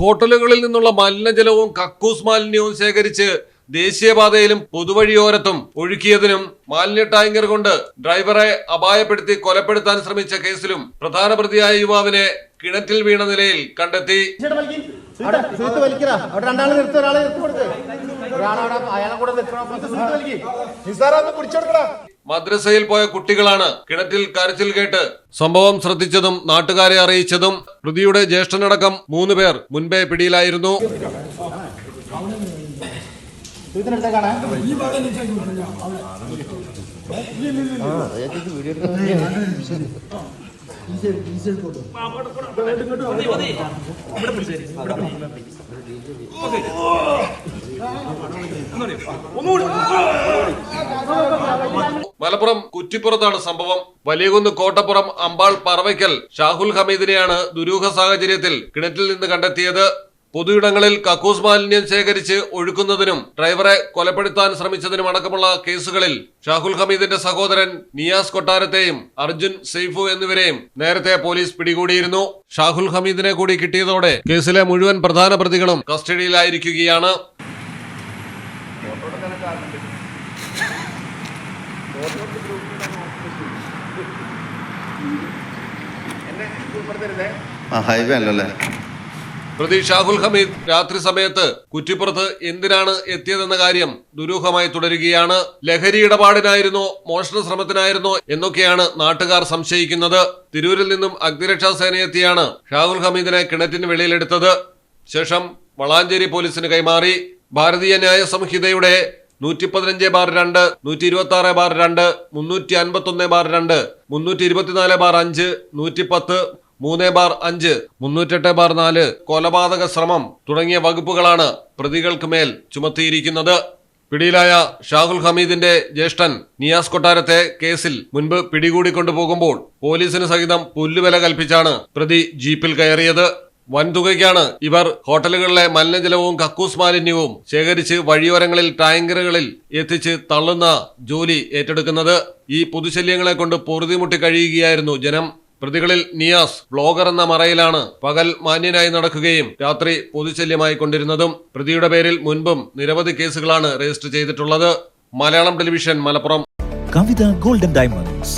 ഹോട്ടലുകളിൽ നിന്നുള്ള മലിനജലവും കക്കൂസ് മാലിന്യവും ശേഖരിച്ച് ദേശീയപാതയിലും പൊതുവഴിയോരത്തും ഒഴുക്കിയതിനും മാലിന്യ ടാങ്കർ കൊണ്ട് ഡ്രൈവറെ അപായപ്പെടുത്തി കൊലപ്പെടുത്താൻ ശ്രമിച്ച കേസിലും പ്രധാന പ്രതിയായ യുവാവിനെ കിണറ്റിൽ വീണ നിലയിൽ കണ്ടെത്തി. മദ്രസയിൽ പോയ കുട്ടികളാണ് കിണറ്റിൽ കരച്ചിൽ കേട്ട് സംഭവം ശ്രദ്ധിച്ചതും നാട്ടുകാരെ അറിയിച്ചതും. പ്രതിയുടെ ജ്യേഷ്ഠനടക്കം 3 പേർ മുൻപേ പിടിയിലായിരുന്നു. മലപ്പുറം കുറ്റിപ്പുറത്താണ് സംഭവം. വലിയകുന്ന് കോട്ടപ്പുറം അമ്പാൾ പറവയ്ക്കൽ ഷാഹുൽ ഹമീദിനെയാണ് ദുരൂഹ സാഹചര്യത്തിൽ കിണറ്റിൽ നിന്ന് കണ്ടെത്തിയത്. പൊതുയിടങ്ങളിൽ കക്കൂസ് മാലിന്യം ശേഖരിച്ച് ഒഴുക്കുന്നതിനും ഡ്രൈവറെ കൊലപ്പെടുത്താൻ ശ്രമിച്ചതിനും അടക്കമുള്ള കേസുകളിൽ ഷാഹുൽ ഹമീദിന്റെ സഹോദരൻ നിയാസ് കൊട്ടാരത്തെയും അർജുൻ സെയ്ഫു എന്നിവരെയും നേരത്തെ പോലീസ് പിടികൂടിയിരുന്നു. ഷാഹുൽ ഹമീദിനെ കൂടി കിട്ടിയതോടെ കേസിലെ മുഴുവൻ പ്രധാന പ്രതികളും കസ്റ്റഡിയിലായിരിക്കുകയാണ്. പ്രതി ഷാഹുൽ ഹമീദ് രാത്രി സമയത്ത് കുറ്റിപ്പുറത്ത് എന്തിനാണ് എത്തിയതെന്ന കാര്യം ദുരൂഹമായി തുടരുകയാണ്. ലഹരി ഇടപാടിനായിരുന്നോ മോഷണ ശ്രമത്തിനായിരുന്നോ എന്നൊക്കെയാണ് നാട്ടുകാർ സംശയിക്കുന്നത്. തിരൂരിൽ നിന്നും അഗ്നിരക്ഷാ സേനയെത്തിയാണ് ഷാഹുൽ ഹമീദിനെ കിണറ്റിന് വെളിയിലെടുത്തത്. ശേഷം വളാഞ്ചേരി പോലീസിന് കൈമാറി. ഭാരതീയ ന്യായ സംഹിതയുടെ 115/2, 126/2, 351/2, 324/5, 110, 3/5, 308/4 കൊലപാതക ശ്രമം തുടങ്ങിയ വകുപ്പുകളാണ് പ്രതികൾക്ക് മേൽ ചുമത്തിയിരിക്കുന്നത്. പിടിയിലായ ഷാഹുൽ ഹമീദിന്റെ ജ്യേഷ്ഠൻ നിയാസ് കൊട്ടാരത്തെ കേസിൽ മുൻപ് പിടികൂടിക്കൊണ്ടുപോകുമ്പോൾ പോലീസിന് സഹിതം പുല്ലുവില കൽപ്പിച്ചാണ് പ്രതി ജീപ്പിൽ കയറിയത്. വൻതുകയ്ക്കാണ് ഇവർ ഹോട്ടലുകളിലെ മലിനജലവും കക്കൂസ് മാലിന്യവും ശേഖരിച്ച് വഴിയോരങ്ങളിൽ ടാങ്കറുകളിൽ എത്തിച്ച് തള്ളുന്ന ജോലി ഏറ്റെടുക്കുന്നത്. ഈ പൊതുശല്യങ്ങളെ കൊണ്ട് പൊറുതിമുട്ടി കഴിയുകയായിരുന്നു ജനം. പ്രതികളിൽ നിയാസ് വ്ലോഗർ എന്ന മറയിലാണ് പകൽ മാന്യനായി നടക്കുകയും രാത്രി പൊതുശല്യമായി കൊണ്ടിരുന്നതും. പ്രതിയുടെ പേരിൽ മുൻപും നിരവധി കേസുകളാണ് രജിസ്റ്റർ ചെയ്തിട്ടുള്ളത്. മലയാളം ടെലിവിഷൻ, മലപ്പുറം. കവിത ഗോൾഡൻ ഡയമണ്ട്സ്,